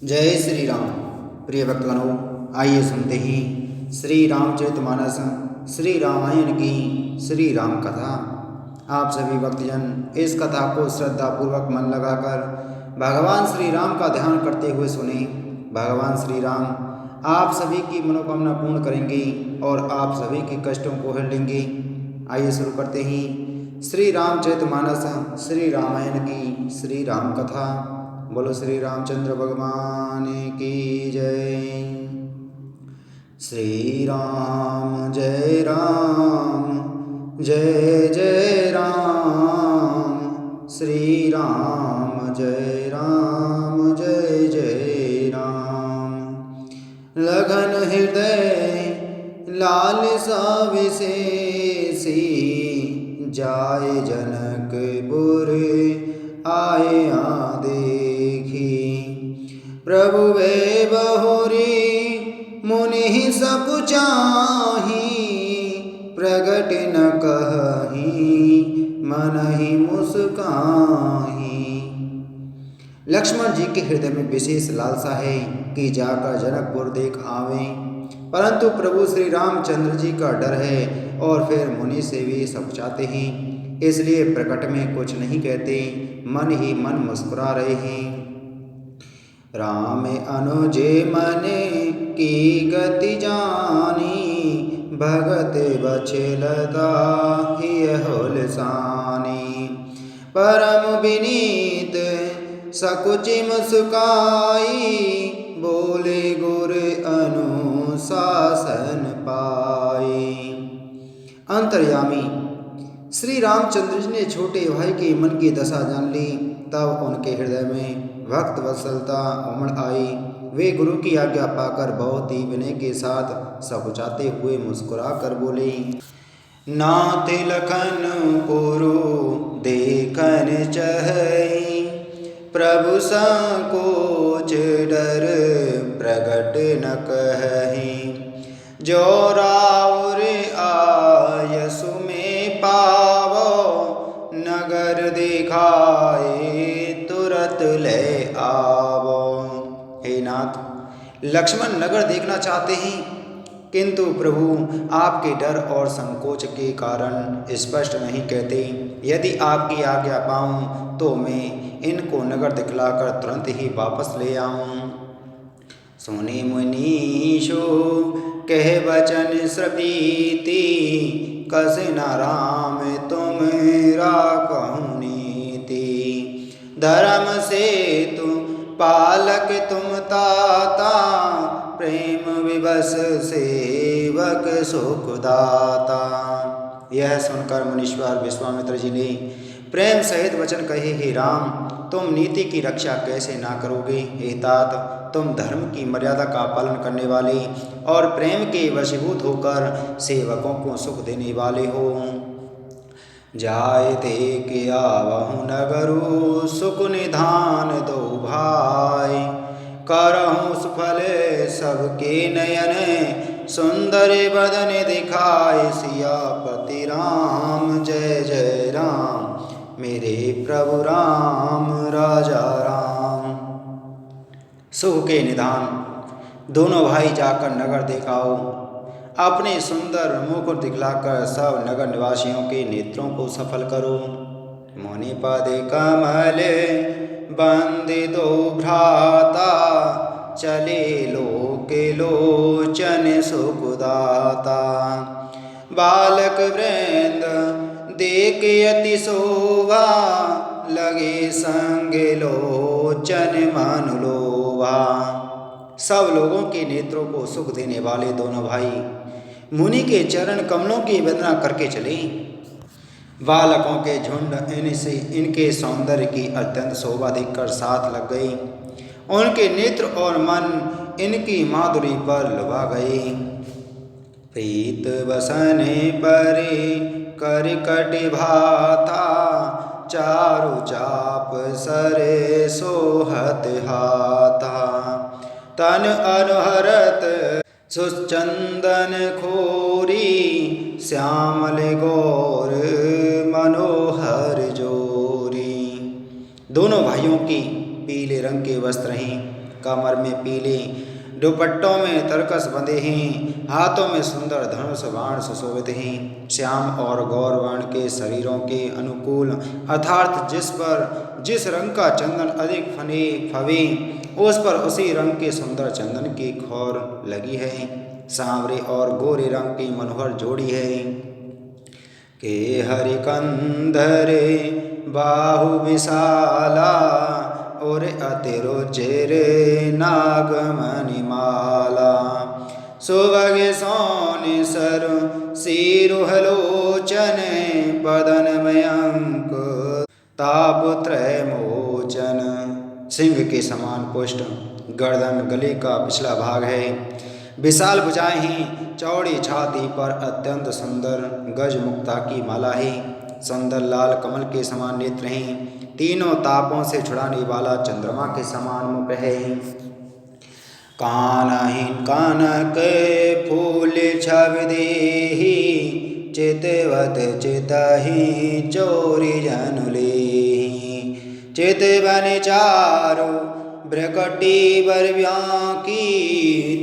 जय श्री राम। प्रिय भक्तगणों, आइए सुनते हैं श्री रामचरितमानस श्री रामायण की श्री राम कथा। आप सभी भक्तजन इस कथा को श्रद्धापूर्वक मन लगाकर भगवान श्री राम का ध्यान करते हुए सुने। भगवान श्री राम आप सभी की मनोकामना पूर्ण करेंगे और आप सभी के कष्टों को हर लेंगे। आइए शुरू करते हैं श्री रामचरितमानस श्री रामायण की श्री राम कथा। बोलो श्री रामचंद्र भगवान की जय। श्री राम जय जय राम। श्री राम जय जय राम। लगन हृदय लालसा विशेषी, जाए जनकपुर आए देखी। प्रभु वे बहुरी मुनि सब चाही, प्रगट न कही मन ही मुस्काही। लक्ष्मण जी के हृदय में विशेष लालसा है कि जाकर जनकपुर देख आवे, परंतु प्रभु श्री रामचंद्र जी का डर है और फिर मुनि से भी सब चाहते हैं, इसलिए प्रकट में कुछ नहीं कहते, मन ही मन मुस्कुरा रहे हैं। राम अनुजे मन की गति जानी, भगत बछलता हिय होलसानी। परम विनीत सकुचि मुस्काई, बोले गुर अनुशासन पाई। अंतर्यामी श्री रामचंद्र जी ने छोटे भाई के मन की दशा जान ली, तब उनके हृदय में भक्त वत्सलता उमड़ आई। वे गुरु की आज्ञा पाकर बहुत ही विनय के साथ सकुचाते हुए मुस्कुरा कर बोले। नाथ लखन पुरु देखन चहई, प्रभु संकोच डर प्रगट न कहि। जो राउर आयसु में पावो, नगर दिखाए तुरत ले आवो। हे नाथ, लक्ष्मण नगर देखना चाहते हैं, किंतु प्रभु आपके डर और संकोच के कारण स्पष्ट नहीं कहते। यदि आपकी आज्ञा पाऊं तो मैं इनको नगर दिखलाकर तुरंत ही वापस ले आऊं। सुने मुनीषो कह वचन श्रवीति, कस न राम तुम राखहु नीति। धर्म से तुम पालक तुम ताता, प्रेम विवश सेवक सुखदाता। यह सुनकर मुनीश्वर विश्वामित्र जी ने प्रेम सहित वचन कहे, हे राम, तुम नीति की रक्षा कैसे ना करोगे। हे तात, तुम धर्म की मर्यादा का पालन करने वाले और प्रेम के वशीभूत होकर सेवकों को सुख देने वाले हो। जाए ते के आवहु नगरु, सुख निधान दो भाई। करहु सुफल सबके नयन, सुंदर बदन दिखाए। सियापति राम जय जय राम, मेरे प्रभु राम राजा राम। सुख के निधान दोनों भाई जाकर नगर देखाओ। अपने सुंदर मुख दिखलाकर सब नगर निवासियों के नेत्रों को सफल करो। मुनि पद कमल बंदे दो भ्राता, चले लोक लोचन सुखदाता। बालक वृंद देख अति शोभा, लगे संग लोचन मन लोभा। सब लोगों के नेत्रों को सुख देने वाले दोनों भाई मुनि के चरण कमलों की वंदना करके चले। बालकों के झुंड इनसे इनके सौंदर्य की अत्यंत शोभा देखकर साथ लग गई। उनके नेत्र और मन इनकी माधुरी पर लुभा गए। प्रीत बसने परे करकट भाता, चारु चाप सरे सोहत हाथा। तन अनुहरत सुचंदन खोरी, श्यामल गौर मनोहर जोरी। दोनों भाइयों की पीले रंग के वस्त्र हैं कमर में पीले दुपट्टों में तरकस बंधे हैं, हाथों में सुंदर धनुष बाण सुशोभित हैं। श्याम और गौर वर्ण के शरीरों के अनुकूल अर्थात जिस रंग का चंदन अधिक फवे उस पर उसी रंग के सुंदर चंदन की खौर लगी है। सांवरे और गोरे रंग की मनोहर जोड़ी है के हरिकंधरे बाहु विशाला और अतिरुचिर नागमणि माला सुभगे सोनि सर सिरुहलोचन पदन मयंक तापत्रय मोचन। सिंह के समान पुष्ट गर्दन गले का पिछला भाग है, विशाल भुजाएं हैं, चौड़ी छाती पर अत्यंत सुंदर गज मुक्ता की माला है, सुंदर लाल कमल के समान नेत्र हैं, तीनों तापों से छुड़ाने वाला चंद्रमा के समान मुख है। कानहीन कनक फूल छवि देहि चितवत चितहि चोरी जनु लेहि चितवन चारु ब्रकटी बरव्याकी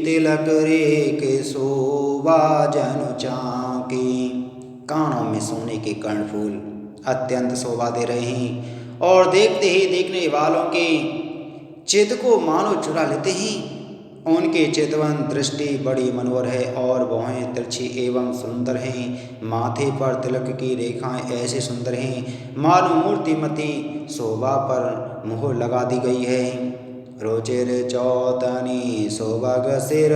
तिलक रेख शोभा जनु चाकी। कानों में सोने के कर्णफूल अत्यंत शोभा दे रहे हैं और देखते ही देखने वालों के चित्त को मानो चुरा लेते हैं। उनके चितवन दृष्टि बड़ी मनोहर है और भौहें तिरछी एवं सुंदर हैं। माथे पर तिलक की रेखाएं ऐसे सुंदर हैं मानो मूर्तिमती शोभा पर मोहर लगा दी गई है। रोचिर चौतनी शोभग सिर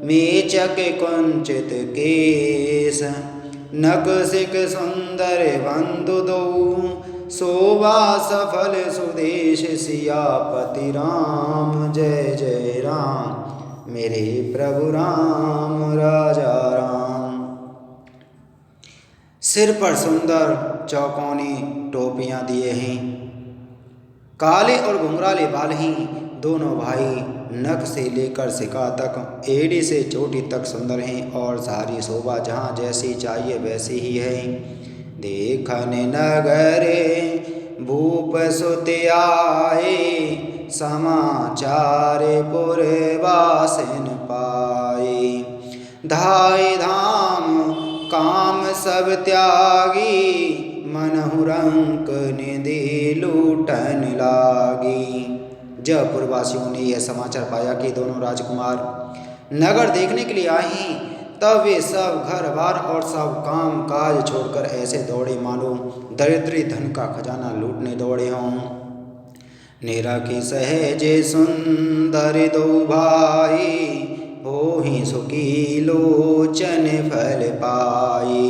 मेचक कुंचित केस नक सिक सुंदर बंधु दो शोभा सफल सुदेश सियापति राम जय जय राम मेरे प्रभु राम राजा राम। सिर पर सुंदर चौकोनी टोपियां दिए हैं, काले और घुंघराले बाल हैं। दोनों भाई नख से लेकर सिका तक एड़ी से चोटी तक सुंदर हैं और सारी शोभा जहाँ जैसी चाहिए वैसी ही है। देखन नगरे भूप सुत आए समाचार पुरवासिन पाए धाय धाम काम सब त्यागी मनहु रंक निधि लूटन लागी। जब पुरवासियों ने यह समाचार पाया कि दोनों राजकुमार नगर देखने के लिए आए हैं तब वे सब घर बार और सब काम काज छोड़कर ऐसे दौड़े मानो दरिद्री धन का खजाना लूटने दौड़े हों। निरखि सहजे सुंदर दो भाई होहि सुखी लोचन फल पाई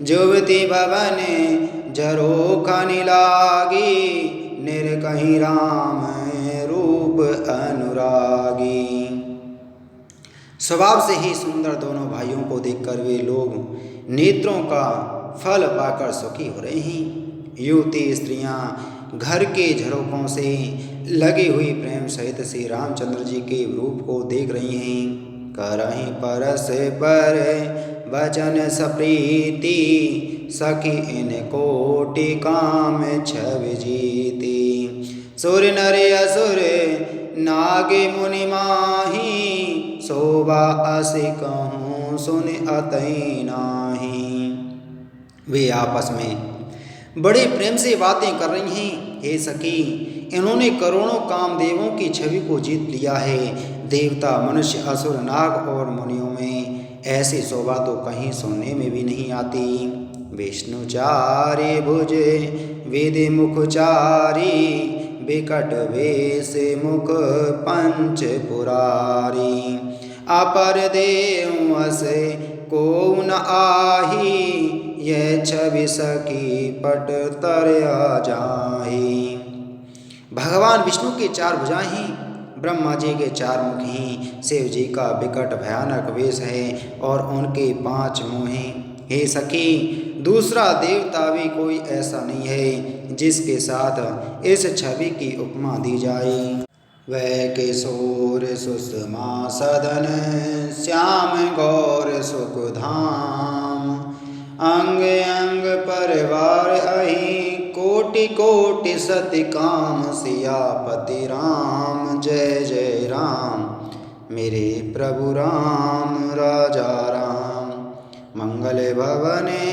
जुवती भवन जरोखनि लागी निरकहि राम रूप अनुरागी। स्वभाव से ही सुंदर दोनों भाइयों को देखकर वे लोग नेत्रों का फल पाकर सुखी हो रहे हैं। युवती स्त्रियां घर के झरोकों से लगी हुई प्रेम सहित श्री रामचंद्र जी के रूप को देख रही हैं। करहीं परस पर वचन सप्रीति सखी इन कोटि काम छवि जीती सुर नर असुर नागे मुनि माही शोभा असि कहूँ सुन अतई नाही। वे आपस में बड़े प्रेम से बातें कर रही हैं। हे सखी, इन्होंने करोड़ों कामदेवों की छवि को जीत लिया है। देवता मनुष्य असुर नाग और मुनियों में ऐसी शोभा तो कहीं सुनने में भी नहीं आती। विष्णु चारि भुज वेद मुखचारी विकट वेश मुख पंच पुरारी अपर देव असे को न आही यह छवि सखी पट तरया जाही। भगवान विष्णु के चार भुजाएं हैं, ब्रह्मा जी के चार मुख हैं, शिव जी का विकट भयानक वेश है और उनके 5 मुँह हैं। हे सखी, दूसरा देवता भी कोई ऐसा नहीं है जिसके साथ इस छवि की उपमा दी जाए। वह किशोर सुषमा सदन श्याम गौर सुख धाम अंग अंग परिवार अहि को कोटि कोटि सति काम सियापति राम। जय जय राम मेरे प्रभु राम राजा राम। मंगल भवने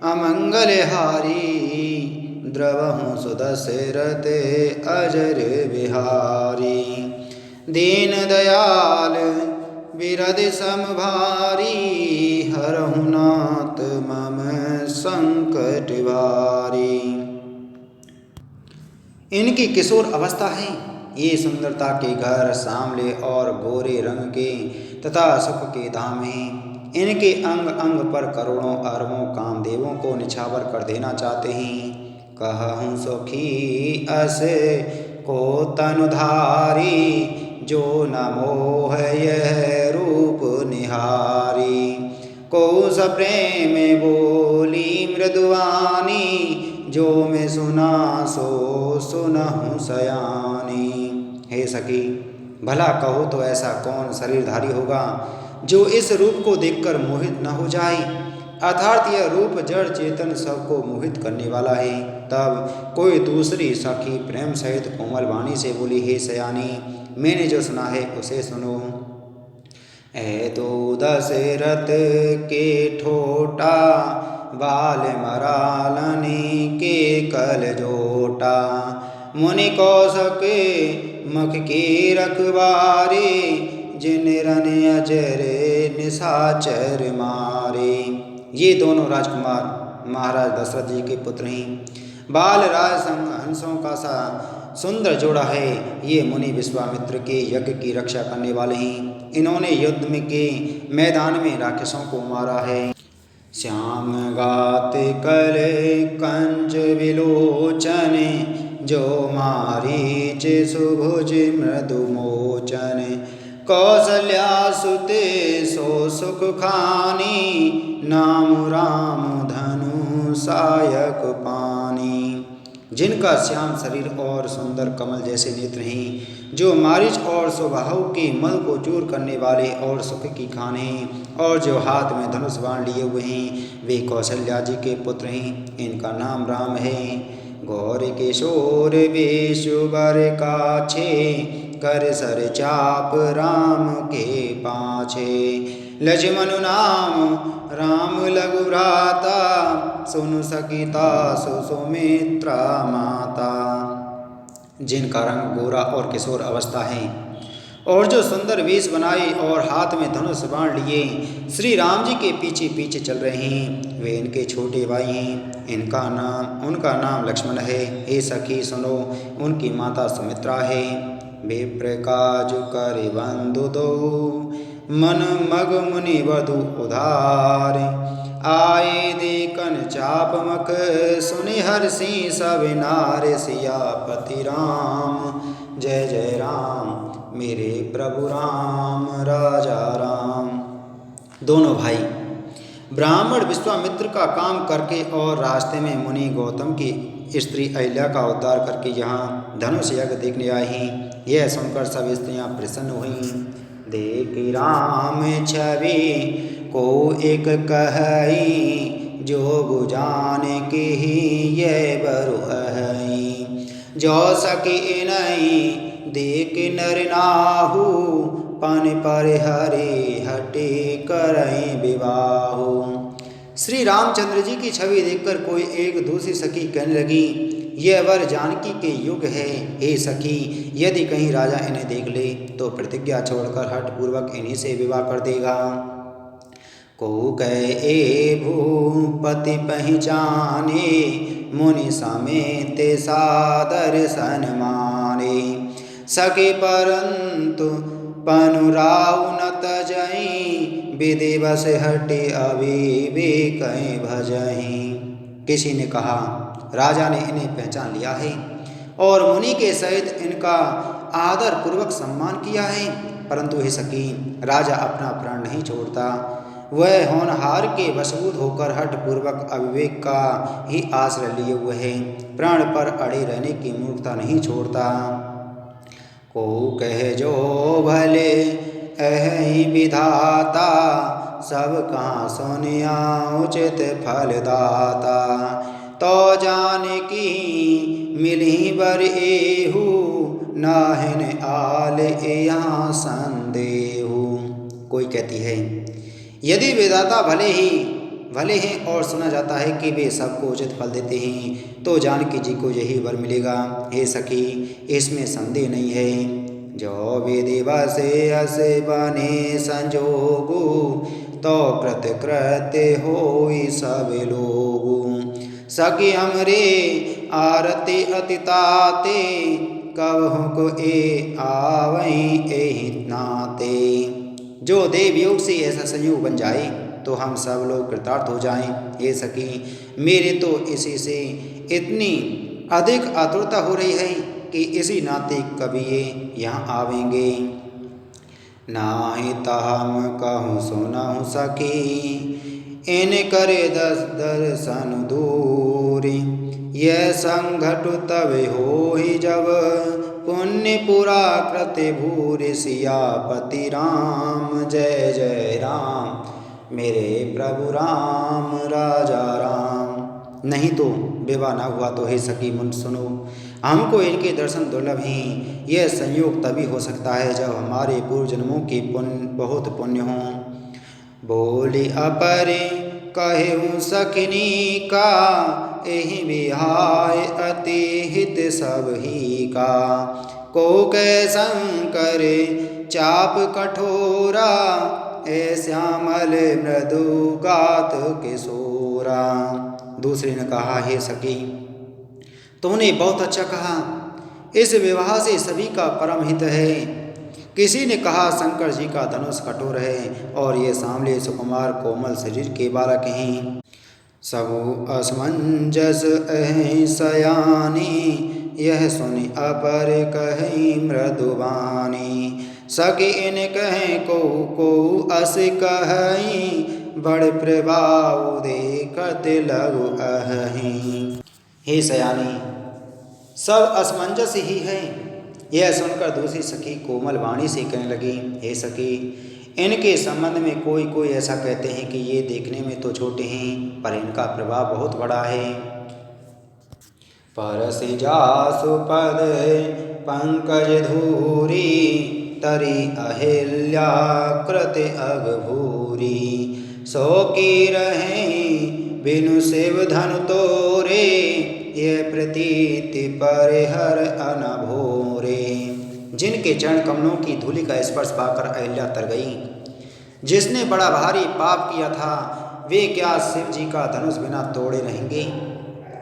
अमंगल हारी, द्रवहु सुदशरथ अजर बिहारी। दीन दयाल बिरद समभारी, हरहु नाथ मम संकट भारी। इनकी किशोर अवस्था है, ये सुंदरता के घर सांवले और गोरे रंग के तथा सुख के धाम हैं। इनके अंग अंग पर करोड़ों अरबों कामदेवों को निछावर कर देना चाहते हैं। कहूँ सुखी अस को तनुधारी, जो न मोह यह रूप निहारी। को सप्रेम बोली मृदुवानी, जो मैं सुना सो सुनहु सयानी। हे सखी, भला कहो तो ऐसा कौन शरीरधारी होगा जो इस रूप को देखकर मोहित न हो जाए। अर्थात यह रूप जड़ चेतन सबको मोहित करने वाला है। तब कोई दूसरी सखी प्रेम सहित कोमल वाणी से बोली, हे सयानी, मैंने जो सुना है उसे सुनो। ए तो दशरथ के ठोटा, बाल मरालनी के कल जोटा। मुनि कौशक मख के रखवारे, जिन रन अजर निशाचर मारे। ये दोनों राजकुमार महाराज दशरथ जी के पुत्र हैं। बाल राज संग हंसों का सा सुंदर जोड़ा है। ये मुनि विश्वामित्र के यज्ञ की रक्षा करने वाले हैं। इन्होंने युद्ध में के मैदान में राक्षसों को मारा है। श्याम गात कल कंज विलोचन, जो मारीच सुभुज मृदुमोचन। कौसल्या सुते सो सुख खानी, नाम राम धनु सायक पानी। जिनका श्याम शरीर और सुंदर कमल जैसे नेत्र हैं, जो मारीच और स्वभाव के मल को चूर करने वाले और सुख की खाने, और जो हाथ में धनुष बाण लिए हुए हैं, वे कौशल्या जी के पुत्र हैं। इनका नाम राम है। गौर किशोर बेशुबर काछे, कर सर चाप राम के पाछे। लक्ष्मण नाम राम लघु भ्राता, सुनु सकिता सुमित्रा माता। जिनका रंग गोरा और किशोर अवस्था है, और जो सुंदर वेश बनाए और हाथ में धनुष बाण लिए श्री राम जी के पीछे पीछे चल रहे हैं, वे इनके छोटे भाई हैं। उनका नाम लक्ष्मण है। हे सखी सुनो, उनकी माता सुमित्रा है। विप्र काज कर बंधु दो, मन मग मुनि वधु उधार। आए देखन चाप मख, सुनि हर्षि सब नार। सियापति राम जय जय राम मेरे प्रभु राम राजा राम। दोनों भाई ब्राह्मण विश्वामित्र का काम करके और रास्ते में मुनि गौतम की स्त्री अहिल्या का उद्धार करके यहाँ धनुष यज्ञ देखने आए हैं। यह सुनकर सब स्त्रियाँ प्रसन्न हुईं। देख राम छवि को एक कही, जो बुझान के ही ये बरु अहि। जो सके नहीं देख नर नाहु, पन पर हरे हटे करई विवाहु। श्री रामचंद्र जी की छवि देखकर कोई एक दूसरी सखी कहने लगी, यह वर जानकी के युग है। हे सखी, यदि कहीं राजा इन्हें देख ले तो प्रतिज्ञा छोड़कर हठ पूर्वक इन्हीं से विवाह कर देगा। को कहे भूपति पहचाने, मुनि समेत सादर सन्माने। सके परंतु पनुराउ न तजहीं, विधिवश हटे अभी कहीं भजहीं। किसी ने कहा, राजा ने इन्हें पहचान लिया है और मुनि के सहित इनका आदर पूर्वक सम्मान किया है, परंतु हे सखी, राजा अपना प्राण नहीं छोड़ता। वह होनहार के वशभूत होकर हठ पूर्वक अविवेक का ही आश्रय लिए हुए है, प्राण पर अड़े रहने की मूर्खता नहीं छोड़ता। को कहे जो भले अहि विधाता, सब कहाँ सुनिया उचित फलदाता। तो जान की मिली बर एहू नाहिन आल यहाँ संदेहू। कोई कहती है, यदि विधाता भले हैं और सुना जाता है कि वे सबको उचित फल देते हैं, तो जानकी जी को यही वर मिलेगा। हे सखी, इसमें संदेह नहीं है। जो विधिवा से अस बने संजोगु, तो कृत्य होई सब लोगु। सखी हमरे आरती अतिताते, कबहु को ए आवई एहि नाते। जो देव योग से ऐसा संयोग बन जाए तो हम सब लोग कृतार्थ हो जाएं। हे सखी, मेरे तो इसी से इतनी अधिक आतुरता हो रही है कि इसी नाते कभी ये यहाँ आवेंगे। नाही ताम कहूँ सुनहु सखी, इन करे दर्शन दूरी। यह संघटु तब होई जब, पुण्य पुरा कृति भूरि सियापति राम। जय जय राम मेरे प्रभु राम राजा राम। नहीं तो विवाह न हुआ तो हे सखी मुन सुनो, हमको इनके दर्शन दुर्लभ हैं। यह संयोग तभी हो सकता है जब हमारे पूर्व जन्मों के बहुत पुण्य हों। बोली अपरे कहूँ सखनी का, एहि बिहाय अति हित सब ही का। को कै शंकर चाप कठोरा, ए श्यामल मृदु गात किशोरा। दूसरे ने कहा, हे सखी, तूने बहुत अच्छा कहा, इस विवाह से सभी का परम हित है। किसी ने कहा, शंकर जी का धनुष कठोर है और ये सांवले सुकुमार कोमल शरीर के बालक हैं। सबु असमंजस अहि सयानी, यह सुनि अपर कहि मृदुवानी। सखी इन कहें को अस कहीं, बड़ प्रभाव देखत लघु अहि। हे सयानी, सब असमंजस ही है। यह सुनकर दूसरी सखी कोमल वाणी से कहने लगी, हे सखी, इनके संबंध में कोई ऐसा कहते हैं कि ये देखने में तो छोटे हैं, पर इनका प्रभाव बहुत बड़ा है। परसि जासु पद पंकज धूरी, तरी अहिल्या कृति अघभूरी। सो की रहें बिनु शिव धनु तोरे, ये प्रतीति परिहर अनभोरे। जिनके चरण कमलों की धूलि का स्पर्श पाकर अहिल्या तर गई। जिसने बड़ा भारी पाप किया था, वे क्या शिव जी का धनुष बिना तोड़े रहेंगे।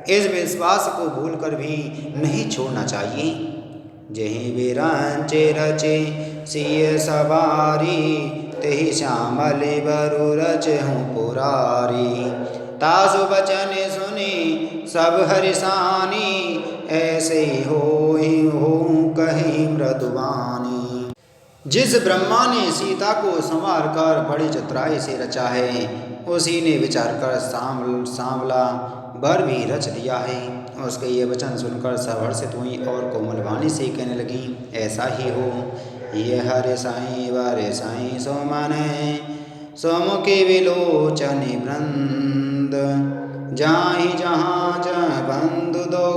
इस विश्वास को भूलकर भी नहीं छोड़ना चाहिए। जेहि बिरांचे रचे सिय सवारी, तेहि श्यामल बरु रचहु पुरारी। तासु बचन सुनी सब हरिसानी, ऐसे हो कहीं मृदुवानी। जिस ब्रह्मा ने सीता को संवार कर बड़ी चतुराई से रचा है, उसी ने विचार कर सांवला वर भी रच दिया है। उसके ये वचन सुनकर सब हर्षित हुई और कोमल वाणी से कहने लगी, ऐसा ही हो। ये हरे साईं वारे साईं सोमन, सोमुखी विलोचन वृंद। जाहि जहाँ जहाँ बंधु दो,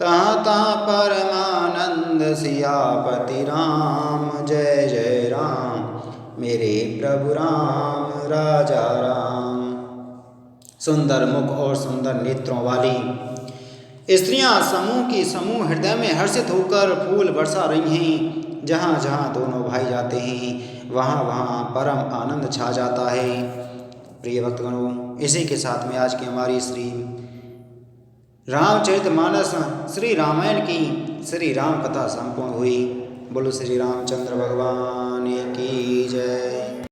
तहाँ तहाँ परमानंद सियापति राम। जय जय राम मेरे प्रभु राम राजा राम। सुंदर मुख और सुंदर नेत्रों वाली स्त्रियां समूह की समूह हृदय में हर्षित होकर फूल बरसा रही हैं। जहाँ जहाँ दोनों भाई जाते हैं, वहाँ वहाँ परम आनंद छा जाता है। प्रिय भक्तगणों, इसी के साथ में आज की हमारी श्री रामचरितमानस श्री रामायण की श्री राम कथा संपूर्ण हुई। बोलो श्री रामचंद्र भगवान की जय।